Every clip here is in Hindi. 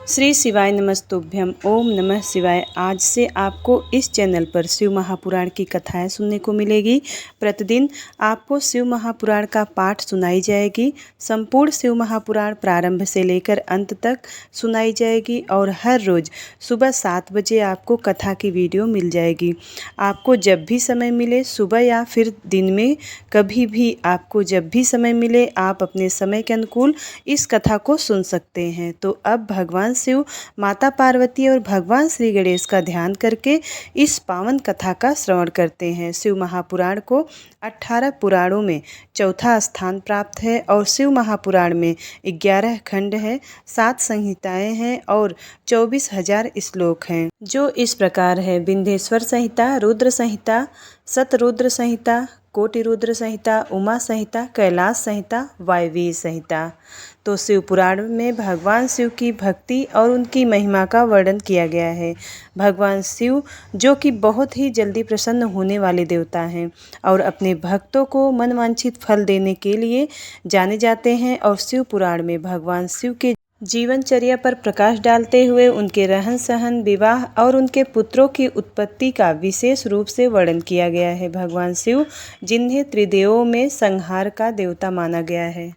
श्री शिवाय नमस्तुभ्यम। ओम नमः शिवाय। आज से आपको इस चैनल पर शिव महापुराण की कथाएं सुनने को मिलेगी। प्रतिदिन आपको शिव महापुराण का पाठ सुनाई जाएगी। संपूर्ण शिव महापुराण प्रारंभ से लेकर अंत तक सुनाई जाएगी और हर रोज़ सुबह 7 बजे आपको कथा की वीडियो मिल जाएगी। आपको जब भी समय मिले, सुबह या फिर दिन में, कभी भी आपको जब भी समय मिले, आप अपने समय के अनुकूल इस कथा को सुन सकते हैं। तो अब भगवान शिव, माता पार्वती और भगवान श्री गणेश का ध्यान करके इस पावन कथा का श्रवण करते हैं। शिव महापुराण को 18 पुराणों में चौथा स्थान प्राप्त है और शिव महापुराण में 11 खंड है, 7 संहिताएं हैं और 24,000 श्लोक हैं, जो इस प्रकार है: विंध्येश्वर संहिता, रुद्र संहिता, शतरुद्र संहिता, कोटि रुद्र संहिता, उमा संहिता, कैलाश संहिता, वायवीय संहिता। तो शिव पुराण में भगवान शिव की भक्ति और उनकी महिमा का वर्णन किया गया है। भगवान शिव जो कि बहुत ही जल्दी प्रसन्न होने वाले देवता हैं और अपने भक्तों को मनवांछित फल देने के लिए जाने जाते हैं। और शिव पुराण में भगवान शिव के जीवनचर्या पर प्रकाश डालते हुए उनके रहन सहन, विवाह और उनके पुत्रों की उत्पत्ति का विशेष रूप से वर्णन किया गया है। भगवान शिव, जिन्हें त्रिदेवों में संहार का देवता माना गया है,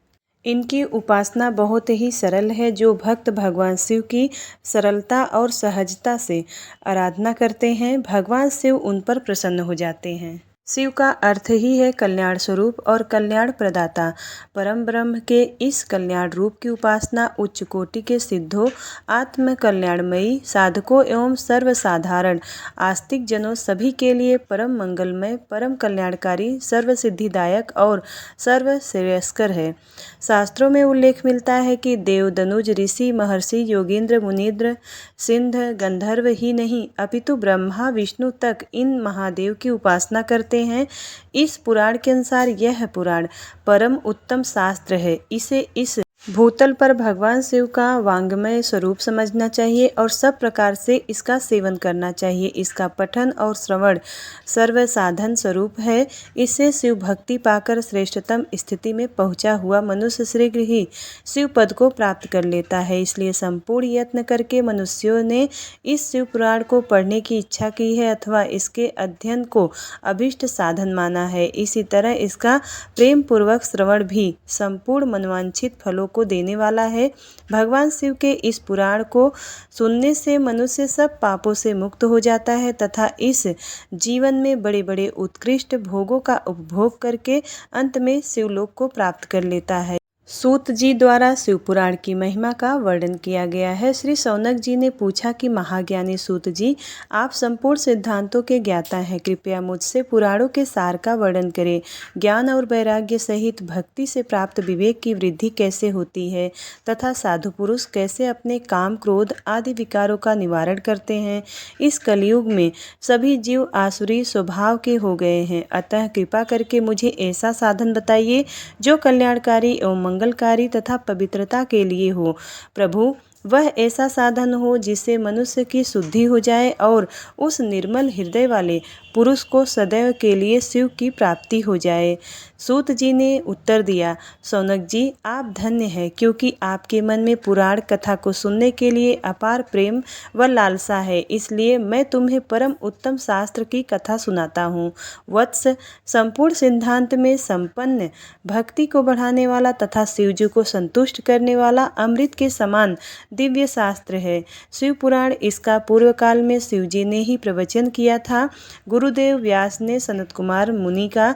इनकी उपासना बहुत ही सरल है। जो भक्त भगवान शिव की सरलता और सहजता से आराधना करते हैं, भगवान शिव उन पर प्रसन्न हो जाते हैं। शिव का अर्थ ही है कल्याण स्वरूप और कल्याण प्रदाता। परम ब्रह्म के इस कल्याण रूप की उपासना उच्च कोटि के सिद्धों, आत्म कल्याणमयी साधकों एवं सर्वसाधारण आस्तिक जनों सभी के लिए परम मंगलमय, परम कल्याणकारी, सर्व सिद्धिदायक और सर्व श्रेयस्कर है। शास्त्रों में उल्लेख मिलता है कि देव, दनुज, ऋषि, महर्षि, योगींद्र, मुनींद्र, सिद्ध, गंधर्व ही नहीं अपितु ब्रह्मा विष्णु तक इन महादेव की उपासना करते हैं। इस पुराण के अनुसार यह पुराण परम उत्तम शास्त्र है। इसे इस भूतल पर भगवान शिव का वांग्मय स्वरूप समझना चाहिए और सब प्रकार से इसका सेवन करना चाहिए। इसका पठन और श्रवण सर्व साधन स्वरूप है। इससे शिव भक्ति पाकर श्रेष्ठतम स्थिति में पहुंचा हुआ मनुष्य शीघ्र ही शिव पद को प्राप्त कर लेता है। इसलिए संपूर्ण यत्न करके मनुष्यों ने इस शिव पुराण को पढ़ने की इच्छा की है अथवा इसके अध्ययन को अभिष्ट साधन माना है। इसी तरह इसका प्रेम पूर्वक श्रवण भी संपूर्ण मनवांछित फलों को देने वाला है। भगवान शिव के इस पुराण को सुनने से मनुष्य सब पापों से मुक्त हो जाता है तथा इस जीवन में बड़े बड़े उत्कृष्ट भोगों का उपभोग करके अंत में शिवलोक को प्राप्त कर लेता है। सूत जी द्वारा शिव पुराण की महिमा का वर्णन किया गया है। श्री शौनक जी ने पूछा कि महाज्ञानी सूत जी, आप संपूर्ण सिद्धांतों के ज्ञाता हैं, कृपया मुझसे पुराणों के सार का वर्णन करें। ज्ञान और वैराग्य सहित भक्ति से प्राप्त विवेक की वृद्धि कैसे होती है तथा साधु पुरुष कैसे अपने काम, क्रोध आदि विकारों का निवारण करते हैं। इस कलयुग में सभी जीव आसुरी स्वभाव के हो गए हैं, अतः कृपा करके मुझे ऐसा साधन बताइए जो कल्याणकारी एवं मंगलकारी तथा पवित्रता के लिए हो। प्रभु, वह ऐसा साधन हो जिससे मनुष्य की शुद्धि हो जाए और उस निर्मल हृदय वाले पुरुष को सदैव के लिए शिव की प्राप्ति हो जाए। सूत जी ने उत्तर दिया, शौनक जी, आप धन्य हैं क्योंकि आपके मन में पुराण कथा को सुनने के लिए अपार प्रेम व लालसा है। इसलिए मैं तुम्हें परम उत्तम शास्त्र की कथा सुनाता हूँ। वत्स, संपूर्ण सिद्धांत में संपन्न, भक्ति को बढ़ाने वाला तथा शिव जी को संतुष्ट करने वाला अमृत के समान दिव्य शास्त्र है शिव पुराण। इसका पूर्व काल में शिव जी ने ही प्रवचन किया था। गुरुदेव व्यास ने सनत कुमार मुनि का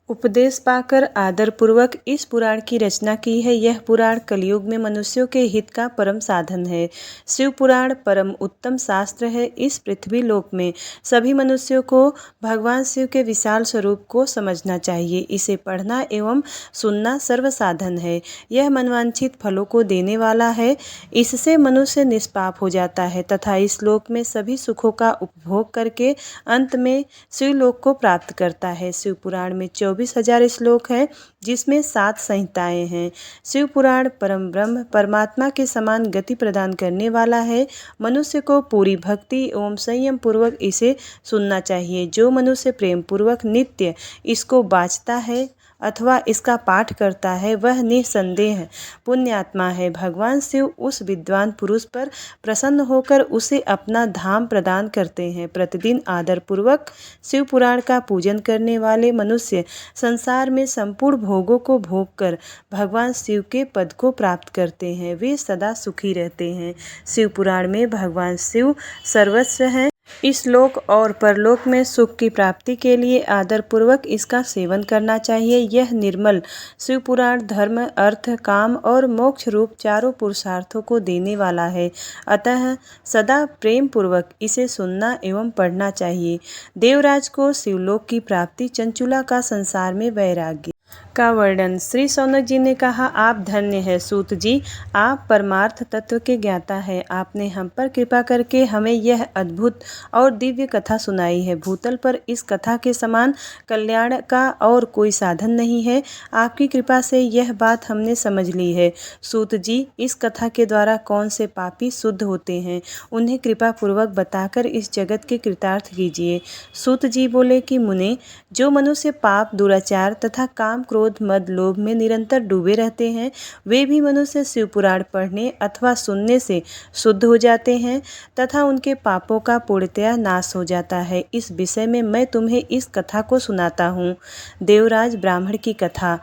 उपदेश पाकर आदरपूर्वक इस पुराण की रचना की है। यह पुराण कलयुग में मनुष्यों के हित का परम साधन है। शिव पुराण परम उत्तम शास्त्र है। इस पृथ्वी लोक में सभी मनुष्यों को भगवान शिव के विशाल स्वरूप को समझना चाहिए। इसे पढ़ना एवं सुनना सर्व साधन है। यह मनवांछित फलों को देने वाला है। इससे मनुष्य निष्पाप हो जाता है तथा इस लोक में सभी सुखों का उपभोग करके अंत में शिवलोक को प्राप्त करता है। शिव पुराण में 24,000 श्लोक है, जिसमें 7 संहिताएं हैं। शिव पुराण परम ब्रह्म परमात्मा के समान गति प्रदान करने वाला है। मनुष्य को पूरी भक्ति एवं संयम पूर्वक इसे सुनना चाहिए। जो मनुष्य प्रेम पूर्वक नित्य इसको बाँचता है अथवा इसका पाठ करता है वह निसंदेह पुण्यात्मा है। भगवान शिव उस विद्वान पुरुष पर प्रसन्न होकर उसे अपना धाम प्रदान करते हैं। प्रतिदिन आदर पूर्वक शिव पुराण का पूजन करने वाले मनुष्य संसार में संपूर्ण भोगों को भोग कर भगवान शिव के पद को प्राप्त करते हैं। वे सदा सुखी रहते हैं। शिव पुराण में भगवान शिव सर्वस्व हैं। इस लोक और परलोक में सुख की प्राप्ति के लिए आदर पूर्वक इसका सेवन करना चाहिए। यह निर्मल शिव पुराण धर्म, अर्थ, काम और मोक्ष रूप चारों पुरुषार्थों को देने वाला है। अतः सदा प्रेम पूर्वक इसे सुनना एवं पढ़ना चाहिए। देवराज को शिवलोक की प्राप्ति, चंचुला का संसार में वैराग्य का वर्णन। श्री सौनक जी ने कहा, आप धन्य है सूत जी, आप परमार्थ तत्व के ज्ञाता है। आपने हम पर कृपा करके हमें यह अद्भुत और दिव्य कथा सुनाई है। भूतल पर इस कथा के समान कल्याण का और कोई साधन नहीं है। आपकी कृपा से यह बात हमने समझ ली है। सूत जी, इस कथा के द्वारा कौन से पापी शुद्ध होते हैं, उन्हें कृपा पूर्वक बताकर इस जगत के कृतार्थ कीजिए। सूत जी बोले कि मुने, जो मनुष्य पाप, दुराचार तथा काम, क्रोध, मद, लोभ में निरंतर डूबे रहते हैं, वे भी मनुष्य शिव पुराण पढ़ने अथवा सुनने से शुद्ध हो जाते हैं तथा उनके पापों का पूर्णतया नाश हो जाता है। इस विषय में मैं तुम्हें इस कथा को सुनाता हूँ। देवराज ब्राह्मण की कथा।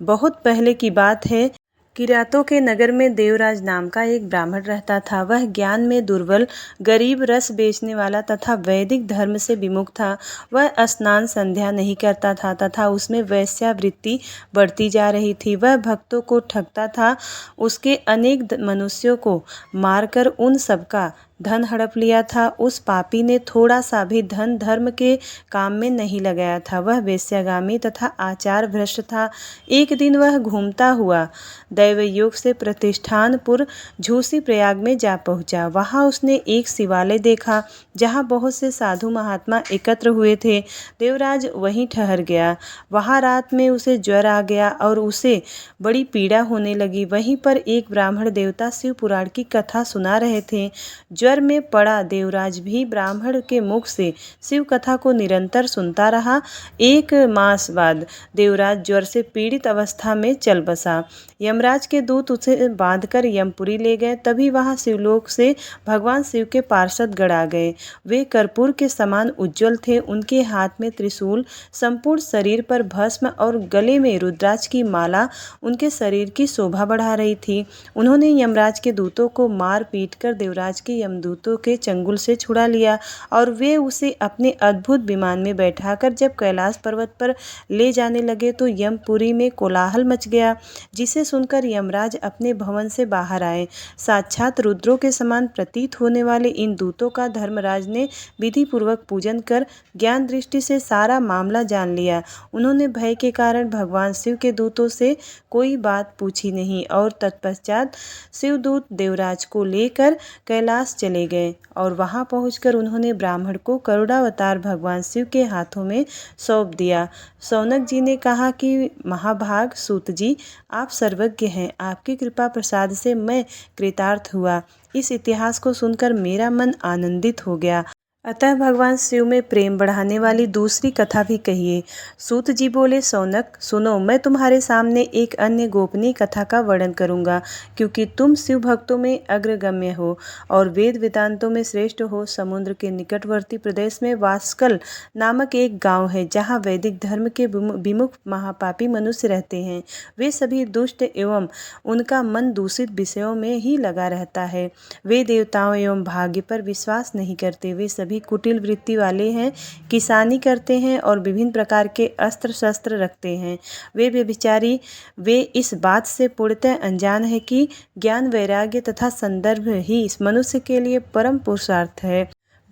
बहुत पहले की बात है। किरातों के नगर में देवराज नाम का एक ब्राह्मण रहता था। वह ज्ञान में दुर्बल, गरीब, रस बेचने वाला तथा वैदिक धर्म से विमुख था। वह स्नान संध्या नहीं करता था तथा उसमें वैश्यावृत्ति बढ़ती जा रही थी। वह भक्तों को ठगता था। उसके अनेक मनुष्यों को मारकर उन सबका धन हड़प लिया था। उस पापी ने थोड़ा सा भी धन धर्म के काम में नहीं लगाया था। वह वेश्यागामी तथा आचार भ्रष्ट था। एक दिन वह घूमता हुआ दैवयोग से प्रतिष्ठानपुर झूसी प्रयाग में जा पहुंचा। वहां उसने एक शिवालय देखा जहां बहुत से साधु महात्मा एकत्र हुए थे। देवराज वहीं ठहर गया। वहां रात में उसे ज्वर आ गया और उसे बड़ी पीड़ा होने लगी। वहीं पर एक ब्राह्मण देवता शिव पुराण की कथा सुना रहे थे। ज्वर में पड़ा देवराज भी ब्राह्मण के मुख से शिव कथा को निरंतर सुनता रहा। एक मास बाद देवराज ज्वर से पीड़ित अवस्था में चल बसा। यमराज के दूत उसे बांधकर यमपुरी ले गए। तभी वहां शिवलोक से भगवान शिव के पार्षद गण आ गए। वे कर्पूर के समान उज्जवल थे। उनके हाथ में त्रिशूल, संपूर्ण शरीर पर भस्म और गले में रुद्राक्ष की माला उनके शरीर की शोभा बढ़ा रही थी। उन्होंने यमराज के दूतों को मार पीट कर देवराज के यमदूतों के चंगुल से छुड़ा लिया और वे उसे अपने अद्भुत विमान में बैठाकर जब कैलाश पर्वत पर ले जाने लगे तो यमपुरी में कोलाहल मच गया, जिसे सुनकर यमराज अपने भवन से बाहर आए। साक्षात रुद्रों के समान प्रतीत होने वाले इन दूतों का धर्मराज ने विधि पूर्वक पूजन कर ज्ञान दृष्टि से सारा मामला जान लिया। उन्होंने भय के कारण भगवान शिव के दूतों से कोई बात पूछी नहीं और तत्पश्चात शिवदूत देवराज को लेकर कैलाश चले गए और वहां पहुंचकर उन्होंने ब्राह्मण को करुणावतार भगवान शिव के हाथों में सौंप दिया। सौनक जी ने कहा कि महाभाग सूत जी, आप सर्वज्ञ हैं। आपकी कृपा प्रसाद से मैं कृतार्थ हुआ। इस इतिहास को सुनकर मेरा मन आनंदित हो गया। अतः भगवान शिव में प्रेम बढ़ाने वाली दूसरी कथा भी कहिए। सूत जी बोले, सौनक सुनो, मैं तुम्हारे सामने एक अन्य गोपनीय कथा का वर्णन करूंगा, क्योंकि तुम शिव भक्तों में अग्रगण्य हो और वेद वेदांतों में श्रेष्ठ हो। समुद्र के निकटवर्ती प्रदेश में वास्कल नामक एक गांव है, जहां वैदिक धर्म के विमुख महापापी मनुष्य रहते हैं। वे सभी दुष्ट एवं उनका मन दूषित विषयों में ही लगा रहता है। वे देवताओं एवं भाग्य पर विश्वास नहीं करते। वे भी कुटिल वृत्ति वाले हैं, किसानी करते हैं और विभिन्न प्रकार के अस्त्र शस्त्र रखते हैं। वे व्यभिचारी, वे इस बात से पूर्णतः अनजान है कि ज्ञान, वैराग्य तथा संदर्भ ही इस मनुष्य के लिए परम पुरुषार्थ है।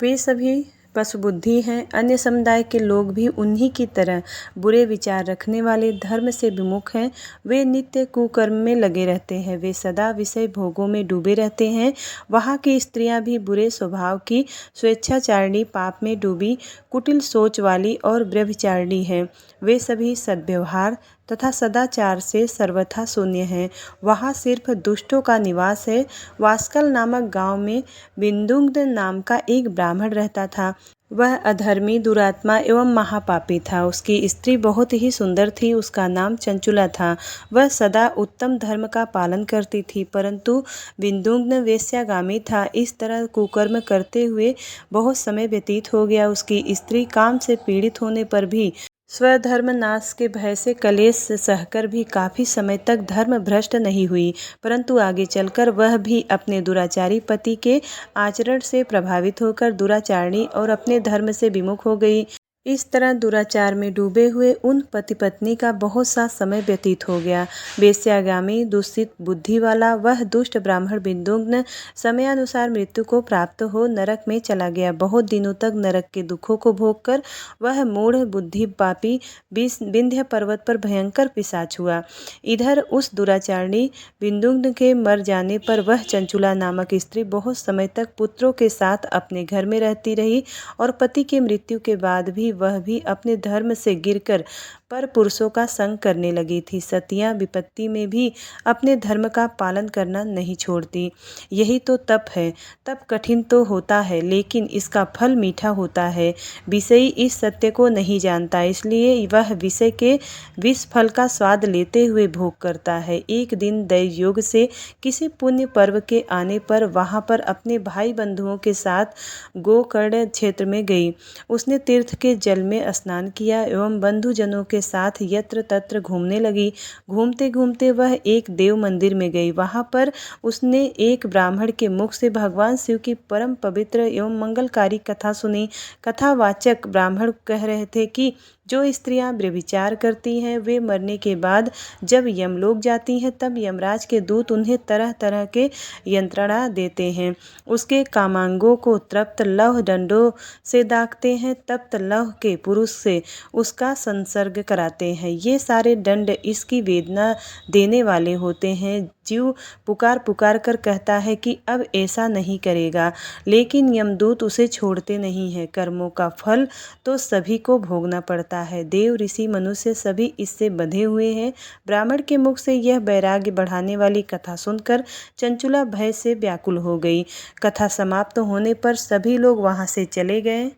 वे सभी पशु बुद्धि हैं। अन्य समुदाय के लोग भी उन्हीं की तरह बुरे विचार रखने वाले धर्म से विमुख हैं। वे नित्य कुकर्म में लगे रहते हैं। वे सदा विषय भोगों में डूबे रहते हैं। वहाँ की स्त्रियां भी बुरे स्वभाव की, स्वेच्छाचारिणी, पाप में डूबी, कुटिल सोच वाली और व्यभिचारिणी हैं। वे सभी सद्व्यवहार, तथा सदाचार से सर्वथा शून्य है। वहाँ सिर्फ दुष्टों का निवास है। वास्कल नामक गांव में बिंदुंग नाम का एक ब्राह्मण रहता था। वह अधर्मी, दुरात्मा एवं महापापी था। उसकी स्त्री बहुत ही सुंदर थी। उसका नाम चंचुला था। वह सदा उत्तम धर्म का पालन करती थी, परंतु बिंदुंग वेश्यागामी था। इस तरह कुकर्म करते हुए बहुत समय व्यतीत हो गया। उसकी स्त्री काम से पीड़ित होने पर भी स्वधर्म नाश के भय से कलेश सहकर भी काफी समय तक धर्म भ्रष्ट नहीं हुई, परंतु आगे चलकर वह भी अपने दुराचारी पति के आचरण से प्रभावित होकर दुराचारणी और अपने धर्म से विमुख हो गई। इस तरह दुराचार में डूबे हुए उन पति पत्नी का बहुत सा समय व्यतीत हो गया। वेश्यागामी, दूषित बुद्धि वाला वह दुष्ट ब्राह्मण बिंदुंग समयानुसार मृत्यु को प्राप्त हो नरक में चला गया। बहुत दिनों तक नरक के दुखों को भोगकर वह मूढ़ बुद्धि पापी विंध्य पर्वत पर भयंकर पिशाच हुआ। इधर उस दुराचारणी बिंदुंग के मर जाने पर वह चंचुला नामक स्त्री बहुत समय तक पुत्रों के साथ अपने घर में रहती रही और पति के मृत्यु के बाद भी वह भी अपने धर्म से गिरकर पर पुरुषों का संग करने लगी थी। सतियां विपत्ति में भी अपने धर्म का पालन करना नहीं छोड़ती। यही तो तप है। तप कठिन तो होता है, लेकिन इसका फल मीठा होता है। विषयी इस सत्य को नहीं जानता, इसलिए वह विषय के विष फल का स्वाद लेते हुए भोग करता है। एक दिन दैवयोग से किसी पुण्य पर्व के आने पर वहां पर अपने भाई बंधुओं के साथ गोकर्ण क्षेत्र में गई। उसने तीर्थ के जल में स्नान किया एवं बंधुजनों के साथ यत्र तत्र घूमने लगी। घूमते घूमते वह एक देव मंदिर में गई। वहां पर उसने एक ब्राह्मण के मुख से भगवान शिव की परम पवित्र एवं मंगलकारी कथा सुनी। कथावाचक ब्राह्मण कह रहे थे कि जो स्त्रियां व्यभिचार करती हैं वे मरने के बाद जब यमलोक जाती हैं तब यमराज के दूत उन्हें तरह तरह के यंत्रणा देते हैं। उसके कामांगों को तृप्त लौह दंडों से दागते हैं, तप्त लौह के पुरुष से उसका संसर्ग कराते हैं। ये सारे दंड इसकी वेदना देने वाले होते हैं। जीव पुकार पुकार कर कहता है कि अब ऐसा नहीं करेगा, लेकिन यमदूत उसे छोड़ते नहीं हैं। कर्मों का फल तो सभी को भोगना पड़ता है। देव, ऋषि, मनुष्य सभी इससे बंधे हुए हैं। ब्राह्मण के मुख से यह वैराग्य बढ़ाने वाली कथा सुनकर चंचुला भय से व्याकुल हो गई। कथा समाप्त होने पर सभी लोग वहां से चले गए।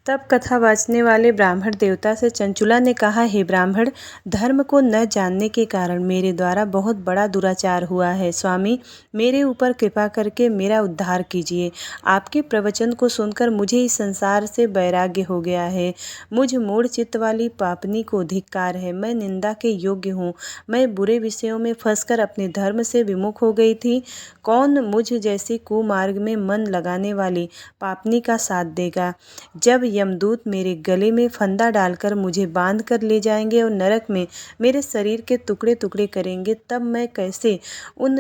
तब कथा वाचने वाले ब्राह्मण देवता से चंचुला ने कहा, हे ब्राह्मण, धर्म को न जानने के कारण मेरे द्वारा बहुत बड़ा दुराचार हुआ है। स्वामी, मेरे ऊपर कृपा करके मेरा उद्धार कीजिए। आपके प्रवचन को सुनकर मुझे इस संसार से वैराग्य हो गया है। मुझ मूढ़ चित्त वाली पापनी को धिक्कार है। मैं निंदा के योग्य हूँ। मैं बुरे विषयों में फंसकर अपने धर्म से विमुख हो गई थी। कौन मुझ जैसी कुमार्ग में मन लगाने वाली पापनी का साथ देगा? जब यमदूत मेरे गले में फंदा डालकर मुझे बांध कर ले जाएंगे और नरक में मेरे शरीर के टुकड़े टुकड़े करेंगे, तब मैं कैसे उन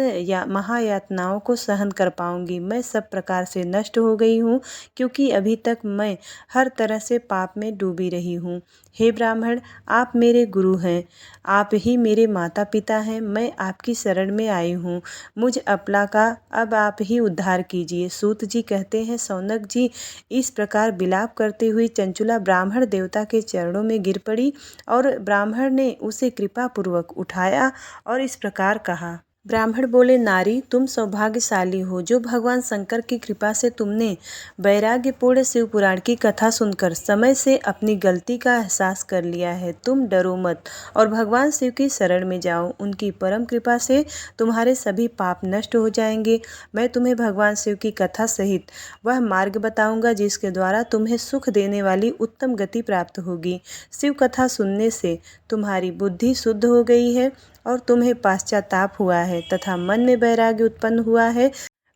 महायातनाओं को सहन कर पाऊंगी? मैं सब प्रकार से नष्ट हो गई हूँ, क्योंकि अभी तक मैं हर तरह से पाप में डूबी रही हूँ। हे ब्राह्मण, आप मेरे गुरु हैं, आप ही मेरे माता पिता हैं। मैं आपकी शरण में आई हूँ। मुझ अपला का अब आप ही उद्धार कीजिए। सूत जी कहते हैं, सौनक जी, इस प्रकार विलाप करते हुई चंचुला ब्राह्मण देवता के चरणों में गिर पड़ी और ब्राह्मण ने उसे कृपा पूर्वक उठाया और इस प्रकार कहा। ब्राह्मण बोले, नारी, तुम सौभाग्यशाली हो जो भगवान शंकर की कृपा से तुमने वैराग्यपूर्ण शिव पुराण की कथा सुनकर समय से अपनी गलती का एहसास कर लिया है। तुम डरो मत और भगवान शिव की शरण में जाओ। उनकी परम कृपा से तुम्हारे सभी पाप नष्ट हो जाएंगे। मैं तुम्हें भगवान शिव की कथा सहित वह मार्ग बताऊंगा जिसके द्वारा तुम्हें सुख देने वाली उत्तम गति प्राप्त होगी। शिव कथा सुनने से तुम्हारी बुद्धि शुद्ध हो गई है और तुम्हें पाश्चाताप हुआ है तथा मन में वैराग्य उत्पन्न हुआ है।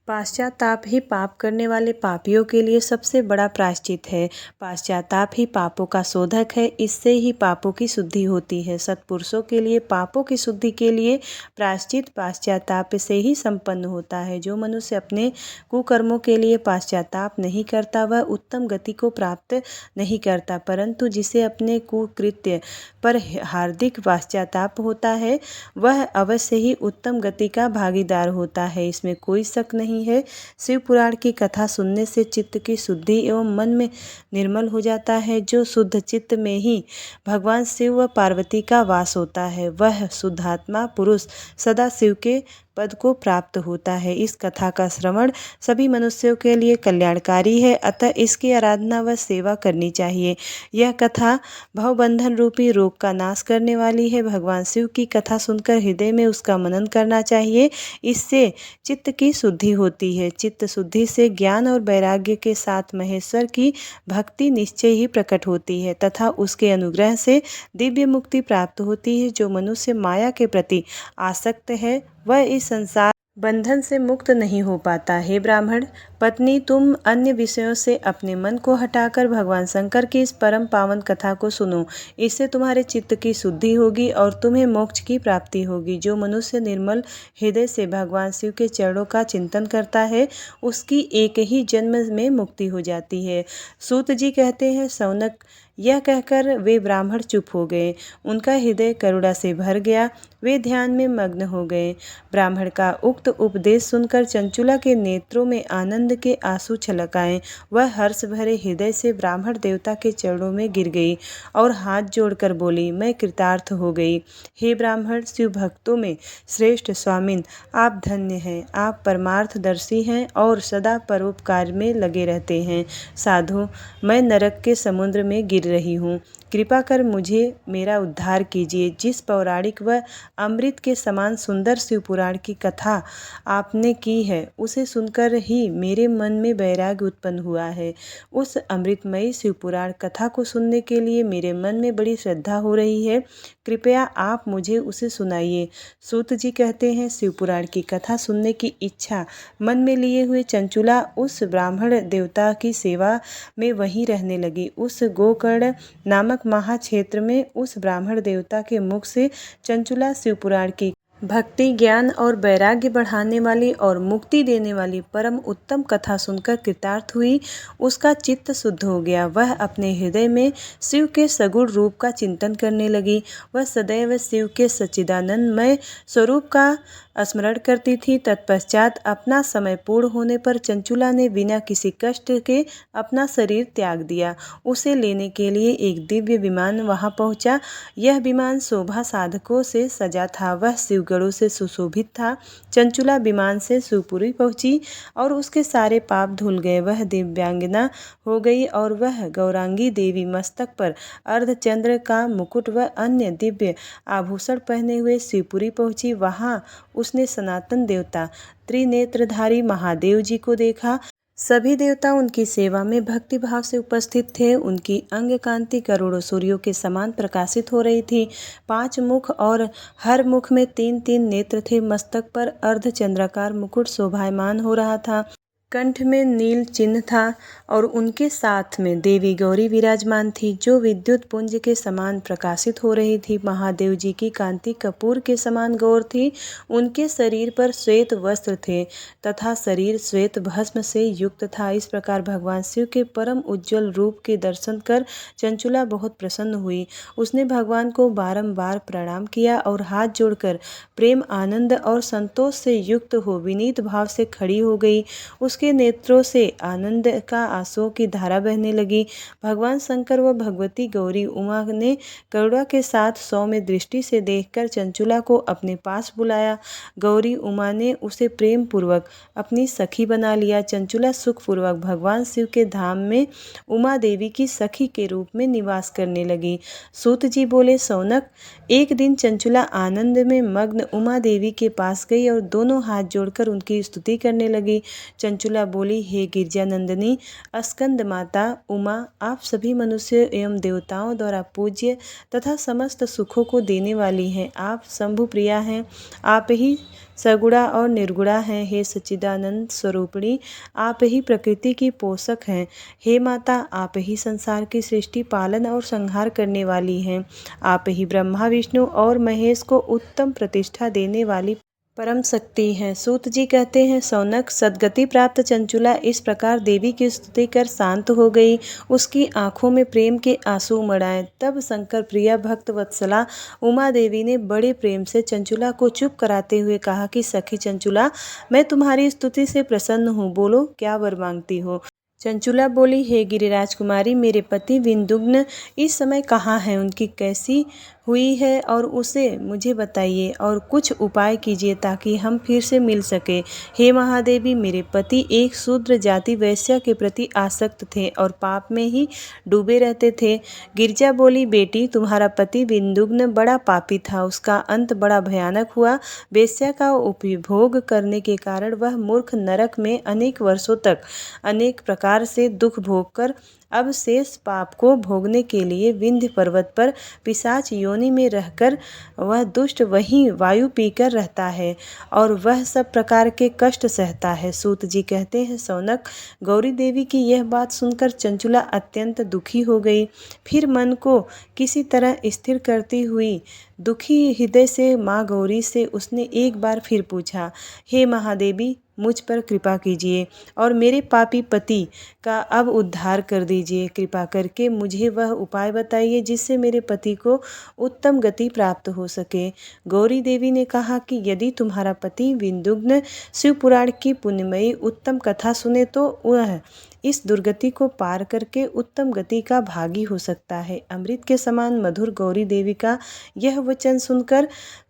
पाश्चाताप ही पाप करने वाले पापियों के लिए सबसे बड़ा प्रायश्चित है। पाश्चाताप ही पापों का शोधक है। इससे ही पापों की शुद्धि होती है। सत्पुरुषों के लिए पापों की शुद्धि के लिए प्रायश्चित पाश्चाताप से ही संपन्न होता है। जो मनुष्य अपने कुकर्मों के लिए पाश्चाताप नहीं करता वह उत्तम गति को प्राप्त नहीं करता, परंतु जिसे अपने कुकृत्य पर हार्दिक पाश्चाताप होता है वह अवश्य ही उत्तम गति का भागीदार होता है। इसमें कोई शक नहीं नहीं है। शिव पुराण की कथा सुनने से चित्त की शुद्धि एवं मन में निर्मल हो जाता है। जो शुद्ध चित्त में ही भगवान शिव व पार्वती का वास होता है, वह शुद्धात्मा पुरुष सदा शिव के पद को प्राप्त होता है। इस कथा का श्रवण सभी मनुष्यों के लिए कल्याणकारी है, अतः इसकी आराधना व सेवा करनी चाहिए। यह कथा भवबंधन रूपी रोग का नाश करने वाली है। भगवान शिव की कथा सुनकर हृदय में उसका मनन करना चाहिए। इससे चित्त की शुद्धि होती है। चित्त शुद्धि से ज्ञान और वैराग्य के साथ महेश्वर की भक्ति निश्चय ही प्रकट होती है तथा उसके अनुग्रह से दिव्य मुक्ति प्राप्त होती है। जो मनुष्य माया के प्रति आसक्त है वह इस संसार बंधन से मुक्त नहीं हो पाता। हे ब्राह्मण पत्नी, तुम अन्य विषयों से अपने मन को हटाकर भगवान शंकर की इस परम पावन कथा को सुनो। इससे तुम्हारे चित्त की शुद्धि होगी और तुम्हें मोक्ष की प्राप्ति होगी। जो मनुष्य निर्मल हृदय से भगवान शिव के चरणों का चिंतन करता है, उसकी एक ही जन्म में मुक्ति हो जाती है। सूत जी कहते हैं, शौनक, यह कहकर वे ब्राह्मण चुप हो गए। उनका हृदय करुणा से भर गया। वे ध्यान में मग्न हो गए। ब्राह्मण का उक्त उपदेश सुनकर चंचुला के नेत्रों में आनंद के आंसू छलक आए। वह हर्ष भरे हृदय से ब्राह्मण देवता के चरणों में गिर गई और हाथ जोड़कर बोली, मैं कृतार्थ हो गई। हे ब्राह्मण, शिव भक्तों में श्रेष्ठ स्वामिन, आप धन्य हैं। आप परमार्थदर्शी हैं और सदा परोपकार में लगे रहते हैं। साधु, मैं नरक के समुद्र में गिर रही हूँ। कृपा कर मुझे मेरा उद्धार कीजिए। जिस पौराणिक व अमृत के समान सुंदर शिव पुराण की कथा आपने की है, उसे सुनकर ही मेरे मन में वैराग्य उत्पन्न हुआ है। उस अमृतमयी शिव पुराण कथा को सुनने के लिए मेरे मन में बड़ी श्रद्धा हो रही है। कृपया आप मुझे उसे सुनाइए। सूत जी कहते हैं, शिव पुराण की कथा सुनने की इच्छा मन में लिए हुए चंचुला उस ब्राह्मण देवता की सेवा में वहीं रहने लगी। उस गोकर्ण नामक महाक्षेत्र में उस ब्राह्मण देवता के मुख से चंचुला शिव पुराण की भक्ति, ज्ञान और वैराग्य बढ़ाने वाली और मुक्ति देने वाली परम उत्तम कथा सुनकर कृतार्थ हुई। उसका चित्त शुद्ध हो गया। वह अपने हृदय में शिव के सगुण रूप का चिंतन करने लगी। वह सदैव शिव के सच्चिदानंदमय स्वरूप का स्मरण करती थी। तत्पश्चात अपना समय पूर्ण होने पर चंचुला ने बिना किसी कष्ट के अपना शरीर त्याग दिया। उसे लेने के लिए एक दिव्य विमान वहां पहुंचा। यह विमान शोभा साधकों से सजा था। वह शिवगणों से सुशोभित था। चंचुला विमान से शिवपुरी पहुंची और उसके सारे पाप धुल गए। वह दिव्यांगना हो गई और वह गौरांगी देवी मस्तक पर अर्धचंद्र का मुकुट व अन्य दिव्य आभूषण पहने हुए शिवपुरी पहुंची। वहां उसने सनातन देवता त्रिनेत्रधारी महादेव जी को देखा। सभी देवता उनकी सेवा में भक्ति भाव से उपस्थित थे। उनकी अंग कांति करोड़ों सूर्यों के समान प्रकाशित हो रही थी। 5 मुख और हर मुख में 3-3 नेत्र थे। मस्तक पर अर्धचंद्राकार मुकुट शोभायमान हो रहा था। कंठ में नील चिन्ह था और उनके साथ में देवी गौरी विराजमान थी, जो विद्युत पुंज के समान प्रकाशित हो रही थी। महादेव जी की कांति कपूर के समान गौर थी। उनके शरीर पर श्वेत वस्त्र थे तथा शरीर श्वेत भस्म से युक्त था। इस प्रकार भगवान शिव के परम उज्ज्वल रूप के दर्शन कर चंचुला बहुत प्रसन्न हुई। उसने भगवान को बारंबार प्रणाम किया और हाथ जोड़कर प्रेम, आनंद और संतोष से युक्त हो विनीत भाव से खड़ी हो गई। उसके नेत्रों से आनंद का आंसुओं की धारा बहने लगी। भगवान शंकर व भगवती गौरी उमा ने करुणा के साथ सौम्य दृष्टि से देखकर चंचुला को अपने पास बुलाया। गौरी उमा ने उसे प्रेम पूर्वक अपनी सखी बना लिया। चंचुला सुखपूर्वक भगवान शिव के धाम में उमा देवी की सखी के रूप में निवास करने लगी। सूत जी बोले, शौनक, एक दिन चंचुला आनंद में मग्न उमा देवी के पास गई और दोनों हाथ जोड़कर उनकी स्तुति करने लगी। चंचुला बोली, हे गिरजानंदिनी स्कंद माता उमा, आप सभी मनुष्य एवं देवताओं द्वारा पूज्य तथा समस्त सुखों को देने वाली हैं। आप शंभु प्रिया हैं। आप ही सगुणा और निर्गुणा हैं। हे सच्चिदानंद स्वरूपिणी, आप ही प्रकृति की पोषक हैं। हे माता, आप ही संसार की सृष्टि, पालन और संहार करने वाली हैं। आप ही ब्रह्मा, विष्णु और महेश को उत्तम प्रतिष्ठा देने वाली परम शक्ति है। सूत जी कहते हैं, सौनक सद्गति प्राप्त चंचुला इस प्रकार देवी की स्तुति कर शांत हो गई। उसकी आंखों में प्रेम के आंसू उमड़ आए। तब शंकर प्रिया भक्त वत्सला उमा देवी ने बड़े प्रेम से चंचुला को चुप कराते हुए कहा कि सखी चंचुला, मैं तुम्हारी स्तुति से प्रसन्न हूँ, बोलो क्या वर मांगती हो। चंचुला बोली, हे गिरिराज कुमारी, मेरे पति विंदुग्न इस समय कहाँ हैं, उनकी कैसी हुई है और उसे मुझे बताइए और कुछ उपाय कीजिए ताकि हम फिर से मिल सके। हे महादेवी, मेरे पति एक शूद्र जाति वैश्य के प्रति आसक्त थे और पाप में ही डूबे रहते थे। गिरजा बोली, बेटी, तुम्हारा पति विंदुग्न बड़ा पापी था, उसका अंत बड़ा भयानक हुआ। वेश्या का उपभोग करने के कारण वह मूर्ख नरक में अनेक वर्षों तक अनेक प्रकार से दुख भोग कर अब शेष पाप को भोगने के लिए विंध्य पर्वत पर पिशाच योनि में रहकर वह दुष्ट वहीं वायु पीकर रहता है और वह सब प्रकार के कष्ट सहता है। सूत जी कहते हैं, सौनक, गौरी देवी की यह बात सुनकर चंचुला अत्यंत दुखी हो गई। फिर मन को किसी तरह स्थिर करती हुई दुखी हृदय से माँ गौरी से उसने एक बार फिर पूछा, हे महादेवी, मुझ पर कृपा कीजिए और मेरे पापी पति का अब उद्धार कर दीजिए। कृपा करके मुझे वह उपाय बताइए जिससे मेरे पति को उत्तम गति प्राप्त हो सके। गौरी देवी ने कहा कि यदि तुम्हारा पति विंदुग्न शिव पुराण की पुण्यमयी उत्तम कथा सुने तो वह इस दुर्गति को पार करके उत्तम गति का भागी हो सकता है। अमृत के समान मधुर गौरी देवी का यह वचन सुनकर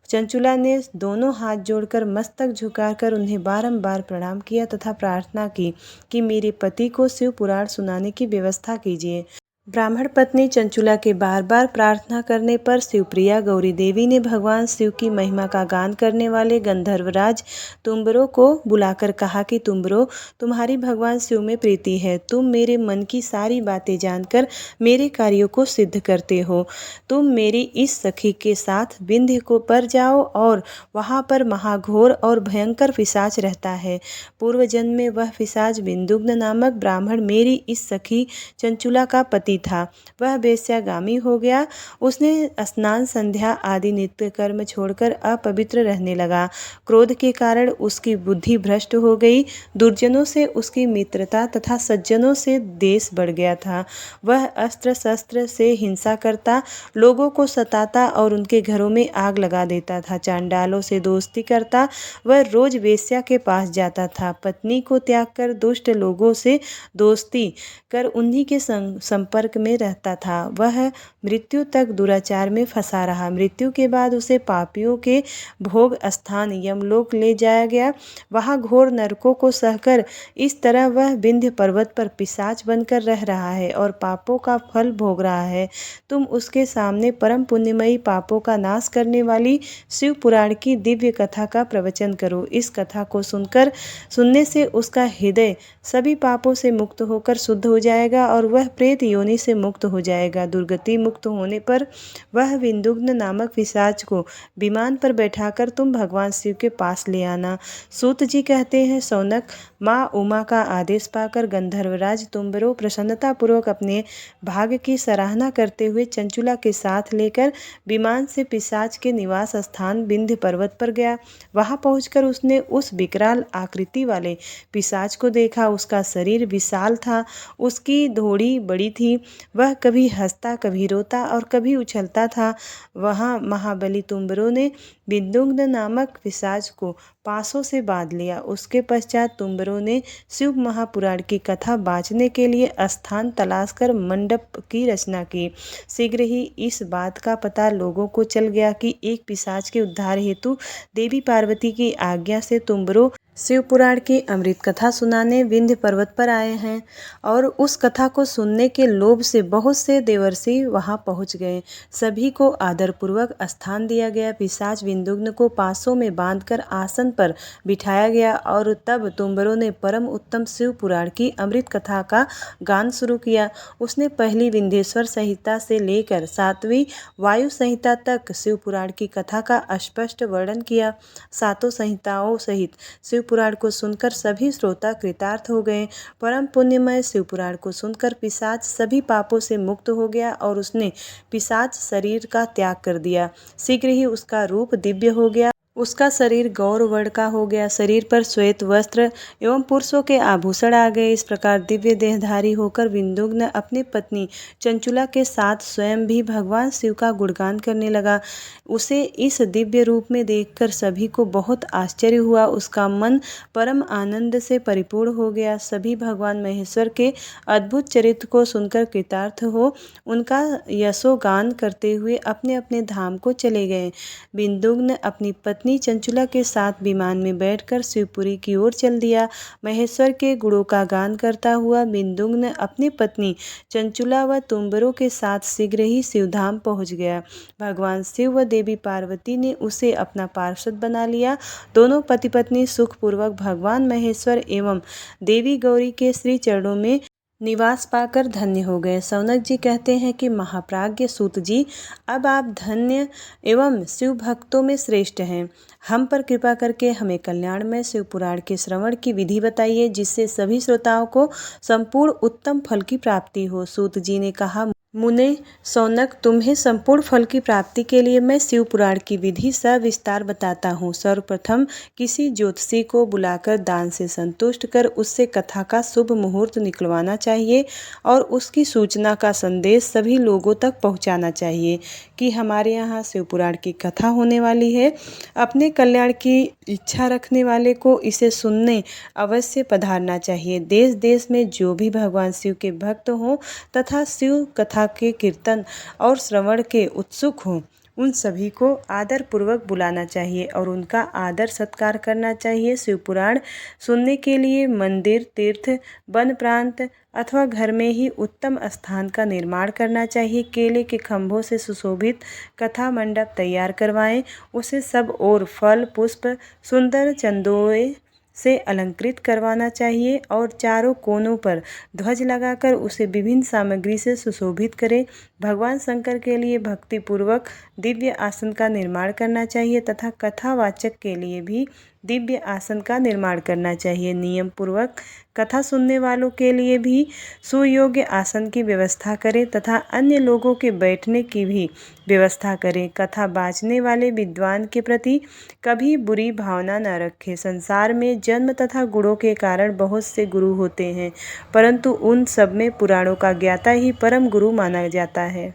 चंचुला ने दोनों हाथ जोड़कर मस्तक झुकाकर उन्हें बारंबार प्रणाम किया तथा प्रार्थना की कि मेरे पति को शिव पुराण सुनाने की व्यवस्था कीजिए। ब्राह्मण पत्नी चंचुला के बार बार प्रार्थना करने पर शिवप्रिया गौरी देवी ने भगवान शिव की महिमा का गान करने वाले गंधर्वराज तुम्बरो को बुलाकर कहा कि तुम्बरो, तुम्हारी भगवान शिव में प्रीति है। तुम मेरे मन की सारी बातें जानकर मेरे कार्यों को सिद्ध करते हो। तुम मेरी इस सखी के साथ विंध्य को पर जाओ और वहाँ पर महाघोर और भयंकर पिशाच रहता है। पूर्व जन्म में वह पिशाच बिंदुग्न नामक ब्राह्मण मेरी इस सखी चंचुला का पति था। वह वेश्यागामी हो गया। उसने स्नान संध्या आदि नित्य कर्म छोड़कर अपवित्र रहने लगा। क्रोध के कारण उसकी बुद्धि भ्रष्ट हो गई। दुर्जनों से उसकी मित्रता तथा सज्जनों से द्वेष बढ़ गया था। वह अस्त्र शस्त्र से हिंसा करता, लोगों को सताता और उनके घरों में आग लगा देता था। चांडालों से दोस्ती करता, वह रोज वेश्या के पास जाता था। पत्नी को त्याग कर दुष्ट लोगों से दोस्ती कर उन्हीं के संपर्क में रहता था। वह मृत्यु तक दुराचार में फंसा रहा। मृत्यु के बाद उसे पापियों के भोग स्थान यमलोक ले जाया गया। वहां घोर नरकों को सहकर इस तरह वह विंध्य पर्वत पर पिशाच बनकर रह रहा है और पापों का फल भोग रहा है। तुम उसके सामने परम पुण्यमयी पापों का नाश करने वाली शिव पुराण की दिव्य कथा का प्रवचन करो। इस कथा को सुनने से उसका हृदय सभी पापों से मुक्त होकर शुद्ध हो जाएगा और वह प्रेत योनि से मुक्त हो जाएगा। दुर्गति मुक्त होने पर वह विंदुग्न नामक पिशाच को विमान पर बैठाकर तुम भगवान शिव के पास ले आना। सूत जी कहते हैं, सौनक, माँ उमा का आदेश पाकर गंधर्वराज तुम्बरो प्रसन्नतापूर्वक अपने भाग्य की सराहना करते हुए चंचुला के साथ लेकर विमान से पिशाच के निवास स्थान विंध्य पर्वत पर गया। वहां पहुंचकर उसने उस विकराल आकृति वाले पिशाच को देखा। उसका शरीर विशाल था, उसकी धोड़ी बड़ी थी। वह कभी हंसता, कभी रोता और कभी उछलता था। वहाँ महाबली तुम्बरो ने विंदुग्न नामक पिशाच को पासों से बांध लिया। उसके पश्चात तुम्बरो ने शिव महापुराण की कथा बाँचने के लिए स्थान तलाश कर मंडप की रचना की। शीघ्र ही इस बात का पता लोगों को चल गया कि एक पिशाच के उद्धार हेतु देवी पार्वती की आज्ञा से तुम्बरो शिव पुराण की अमृत कथा सुनाने विंध्य पर्वत पर आए हैं और उस कथा को सुनने के लोभ से बहुत से देवर्षि वहां पहुंच गए। सभी को आदरपूर्वक स्थान दिया गया। पिशाच विंदुग्न को पासों में बांधकर आसन पर बिठाया गया और तब तुम्बरो ने परम उत्तम शिव पुराण की अमृत कथा का गान शुरू किया। उसने पहली विंध्येश्वर संहिता से लेकर 7वीं वायु संहिता तक शिव पुराण की कथा का स्पष्ट वर्णन किया। सातों संहिताओं सहित शिव पुराण को सुनकर सभी श्रोता कृतार्थ हो गए। परम पुण्यमय शिव पुराण को सुनकर पिशाच सभी पापों से मुक्त हो गया और उसने पिशाच शरीर का त्याग कर दिया। शीघ्र ही उसका रूप दिव्य हो गया उसका शरीर गौर वर्ण का हो गया, शरीर पर श्वेत वस्त्र एवं पुरुषों के आभूषण आ गए। इस प्रकार दिव्य देहधारी होकर विंदुग्न अपनी पत्नी चंचुला के साथ स्वयं भी भगवान शिव का गुणगान करने लगा। उसे इस दिव्य रूप में देखकर सभी को बहुत आश्चर्य हुआ। उसका मन परम आनंद से परिपूर्ण हो गया। सभी भगवान महेश्वर के अद्भुत चरित्र को सुनकर कृतार्थ हो उनका यशोगान करते हुए अपने अपने धाम को चले गए। विंदुग्न अपनी पत्नी चंचुला के साथ विमान में बैठकर शिवपुरी की ओर चल दिया। महेश्वर के गुणों का गान करता हुआ विंदुग्न अपनी पत्नी चंचुला व तुम्बरों के साथ शीघ्र ही शिवधाम पहुंच गया। भगवान शिव व देवी पार्वती ने उसे अपना पार्षद बना लिया। दोनों पति पत्नी सुखपूर्वक भगवान महेश्वर एवं देवी गौरी के श्री चरणों में निवास पाकर धन्य हो गए। शौनक जी कहते हैं कि महाप्राज्ञ सूत जी, अब आप धन्य एवं शिव भक्तों में श्रेष्ठ हैं। हम पर कृपा करके हमें कल्याणमय शिव पुराण के श्रवण की विधि बताइए, जिससे सभी श्रोताओं को संपूर्ण उत्तम फल की प्राप्ति हो। सूत जी ने कहा, मुने शौनक, तुम्हें संपूर्ण फल की प्राप्ति के लिए मैं शिव पुराण की विधि सविस्तार बताता हूँ। सर्वप्रथम किसी ज्योतिषी को बुलाकर दान से संतुष्ट कर उससे कथा का शुभ मुहूर्त निकलवाना चाहिए और उसकी सूचना का संदेश सभी लोगों तक पहुँचाना चाहिए कि हमारे यहाँ शिव पुराण की कथा होने वाली है। अपने कल्याण की इच्छा रखने वाले को इसे सुनने अवश्य पधारना चाहिए। देश देश में जो भी भगवान शिव के भक्त हों तथा शिव कथा के कीर्तन और श्रवण के उत्सुक हों, उन सभी को आदर पूर्वक बुलाना चाहिए और उनका आदर सत्कार करना चाहिए। शिव पुराण सुनने के लिए मंदिर, तीर्थ, वन प्रांत अथवा घर में ही उत्तम स्थान का निर्माण करना चाहिए। केले के खंभों से सुशोभित कथा मंडप तैयार करवाएं। उसे सब ओर फल, पुष्प, सुंदर चंदोए से अलंकृत करवाना चाहिए और चारों कोनों पर ध्वज लगाकर उसे विभिन्न सामग्री से सुशोभित करें। भगवान शंकर के लिए भक्तिपूर्वक दिव्य आसन का निर्माण करना चाहिए तथा कथावाचक के लिए भी दिव्य आसन का निर्माण करना चाहिए। नियम पूर्वक कथा सुनने वालों के लिए भी सुयोग्य आसन की व्यवस्था करें तथा अन्य लोगों के बैठने की भी व्यवस्था करें। कथा बाँचने वाले विद्वान के प्रति कभी बुरी भावना न रखें। संसार में जन्म तथा गुणों के कारण बहुत से गुरु होते हैं, परंतु उन सब में पुराणों का ज्ञाता ही परम गुरु माना जाता है।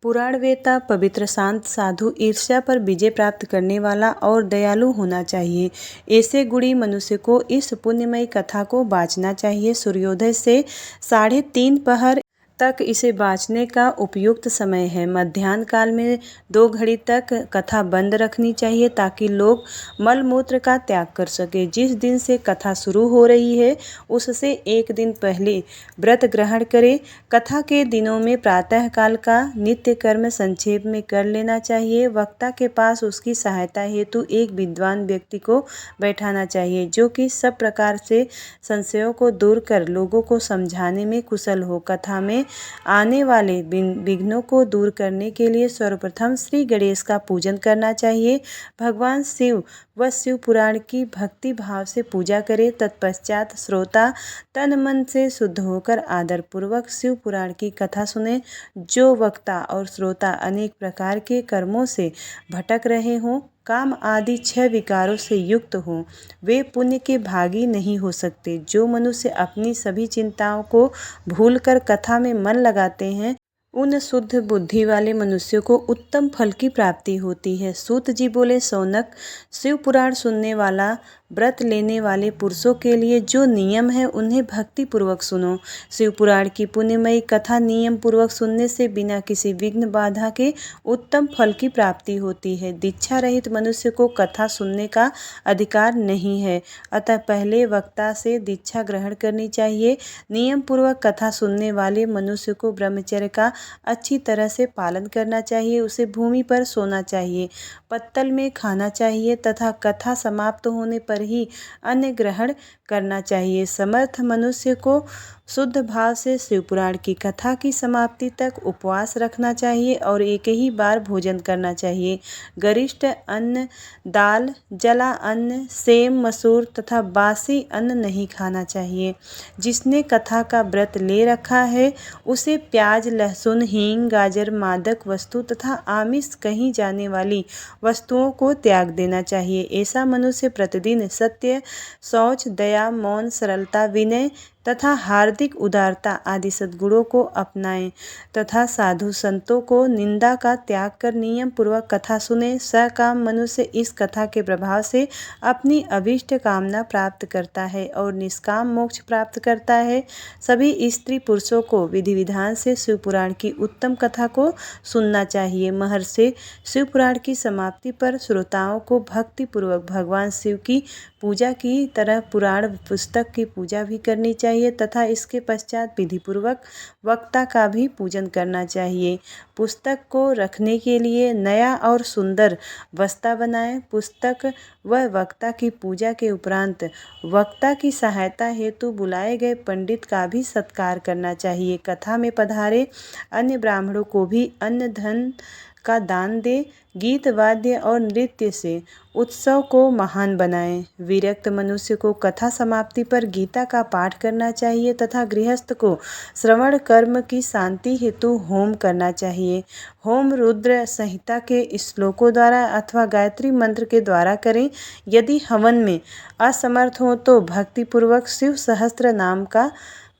पुराण वेता पवित्र, शांत, साधु, ईर्ष्या पर विजय प्राप्त करने वाला और दयालु होना चाहिए। ऐसे गुणी मनुष्य को इस पुण्यमयी कथा को बाँचना चाहिए। सूर्योदय से 3:30 पहर तक इसे बाँचने का उपयुक्त समय है। मध्याह्न काल में 2 घड़ी तक कथा बंद रखनी चाहिए ताकि लोग मल मूत्र का त्याग कर सके। जिस दिन से कथा शुरू हो रही है उससे 1 दिन पहले व्रत ग्रहण करें। कथा के दिनों में प्रातः काल का नित्य कर्म संक्षेप में कर लेना चाहिए। वक्ता के पास उसकी सहायता हेतु एक विद्वान व्यक्ति को बैठाना चाहिए जो कि सब प्रकार से संशयों को दूर कर लोगों को समझाने में कुशल हो। कथा में आने वाले विघ्नों को दूर करने के लिए सर्वप्रथम श्री गणेश का पूजन करना चाहिए। भगवान शिव व शिव पुराण की भक्ति भाव से पूजा करें। तत्पश्चात श्रोता तन मन से शुद्ध होकर आदर पूर्वक शिव पुराण की कथा सुने। जो वक्ता और श्रोता अनेक प्रकार के कर्मों से भटक रहे हों, काम आदि 6 विकारों से युक्त हों, वे पुण्य के भागी नहीं हो सकते। जो मनुष्य अपनी सभी चिंताओं को भूलकर कथा में मन लगाते हैं, उन शुद्ध बुद्धि वाले मनुष्यों को उत्तम फल की प्राप्ति होती है। सूत जी बोले, शौनक, शिव पुराण सुनने वाला व्रत लेने वाले पुरुषों के लिए जो नियम है उन्हें भक्ति पूर्वक सुनो। शिव पुराण की पुण्यमयी कथा नियम पूर्वक सुनने से बिना किसी विघ्न बाधा के उत्तम फल की प्राप्ति होती है। दीक्षा रहित मनुष्य को कथा सुनने का अधिकार नहीं है, अतः पहले वक्ता से दीक्षा ग्रहण करनी चाहिए। नियम पूर्वक कथा सुनने वाले मनुष्य को ब्रह्मचर्य का अच्छी तरह से पालन करना चाहिए। उसे भूमि पर सोना चाहिए, पत्तल में खाना चाहिए तथा कथा समाप्त होने पर ही अन्न ग्रहण करना चाहिए। समर्थ मनुष्य को शुद्ध भाव से शिव पुराण की कथा की समाप्ति तक उपवास रखना चाहिए और एक ही बार भोजन करना चाहिए। गरिष्ठ अन्न, दाल, जला अन्न, सेम, मसूर तथा बासी अन्न नहीं खाना चाहिए। जिसने कथा का व्रत ले रखा है उसे प्याज, लहसुन, हींग, गाजर, मादक वस्तु तथा आमिष कही जाने वाली वस्तुओं को त्याग देना चाहिए। ऐसा मनुष्य प्रतिदिन सत्य, शौच, दया, मौन, सरलता, विनय तथा हार्दिक उदारता आदि सद्गुणों को अपनाएं तथा साधु संतों को निंदा का त्याग कर नियम पूर्वक कथा सुने। सकाम मनुष्य इस कथा के प्रभाव से अपनी अभीष्ट कामना प्राप्त करता है और निष्काम मोक्ष प्राप्त करता है। सभी स्त्री पुरुषों को विधि विधान से शिव पुराण की उत्तम कथा को सुनना चाहिए। महर्षि शिव पुराण की समाप्ति पर श्रोताओं को भक्ति पूर्वक भगवान शिव की पूजा की तरह पुराण पुस्तक की पूजा भी करनी चाहिए तथा इसके पश्चात विधि पूर्वक वक्ता का भी पूजन करना चाहिए। पुस्तक को रखने के लिए नया और सुंदर बस्ता बनाएं। पुस्तक व वक्ता की पूजा के उपरांत वक्ता की सहायता हेतु बुलाए गए पंडित का भी सत्कार करना चाहिए। कथा में पधारे अन्य ब्राह्मणों को भी अन्न धन का दान दे। गीत वाद्य और नृत्य से उत्सव को महान बनाएं। विरक्त मनुष्य को कथा समाप्ति पर गीता का पाठ करना चाहिए तथा गृहस्थ को श्रवण कर्म की शांति हेतु होम करना चाहिए। होम रुद्र संहिता के श्लोकों द्वारा अथवा गायत्री मंत्र के द्वारा करें। यदि हवन में असमर्थ हो तो भक्तिपूर्वक शिव सहस्त्र नाम का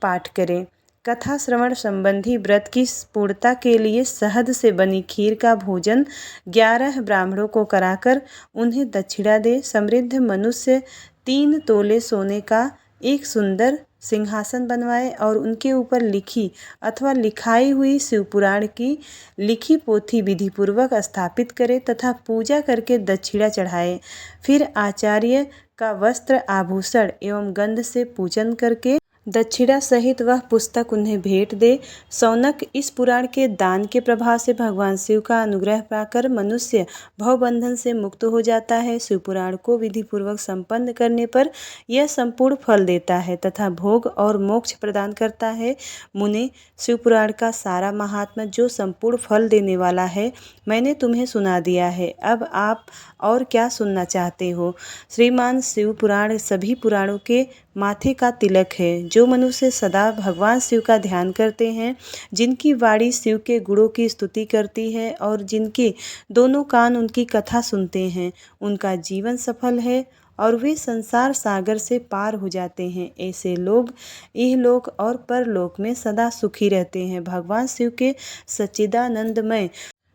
पाठ करें। कथा श्रवण संबंधी व्रत की पूर्णता के लिए शहद से बनी खीर का भोजन 11 ब्राह्मणों को कराकर उन्हें दक्षिणा दे। समृद्ध मनुष्य 3 तोले सोने का एक सुंदर सिंहासन बनवाए और उनके ऊपर लिखी अथवा लिखाई हुई शिव पुराण की लिखी पोथी विधि पूर्वक स्थापित करे तथा पूजा करके दक्षिणा चढ़ाए। फिर आचार्य का वस्त्र, आभूषण एवं गंध से पूजन करके दक्षिणा सहित वह पुस्तक उन्हें भेंट दे। शौनक इस पुराण के दान के प्रभाव से भगवान शिव का अनुग्रह पाकर मनुष्य भवबंधन से मुक्त हो जाता है। शिव पुराण को विधि पूर्वक संपन्न करने पर यह संपूर्ण फल देता है तथा भोग और मोक्ष प्रदान करता है। मुने, शिव पुराण का सारा महात्मा जो संपूर्ण फल देने वाला है मैंने तुम्हें सुना दिया है। अब आप और क्या सुनना चाहते हो? श्रीमान शिव पुराण सभी पुराणों के माथे का तिलक है। जो मनुष्य सदा भगवान शिव का ध्यान करते हैं, जिनकी वाणी शिव के गुणों की स्तुति करती है और जिनके दोनों कान उनकी कथा सुनते हैं, उनका जीवन सफल है और वे संसार सागर से पार हो जाते हैं। ऐसे लोग इहलोक और परलोक में सदा सुखी रहते हैं। भगवान शिव के सच्चिदानंदमय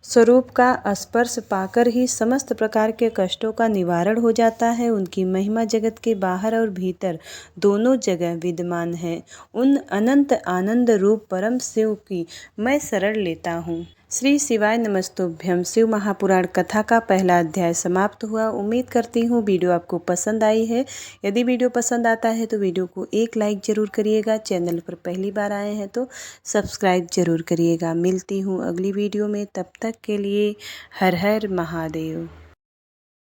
स्वरूप का स्पर्श पाकर ही समस्त प्रकार के कष्टों का निवारण हो जाता है। उनकी महिमा जगत के बाहर और भीतर दोनों जगह विद्यमान है। उन अनंत आनंद रूप परम शिव की मैं शरण लेता हूँ। श्री शिवाय नमस्तुभ्यम। शिव महापुराण कथा का पहला अध्याय समाप्त हुआ। उम्मीद करती हूँ वीडियो आपको पसंद आई है। यदि वीडियो पसंद आता है तो वीडियो को एक लाइक ज़रूर करिएगा। चैनल पर पहली बार आए हैं तो सब्सक्राइब ज़रूर करिएगा। मिलती हूँ अगली वीडियो में, तब तक के लिए हर हर महादेव।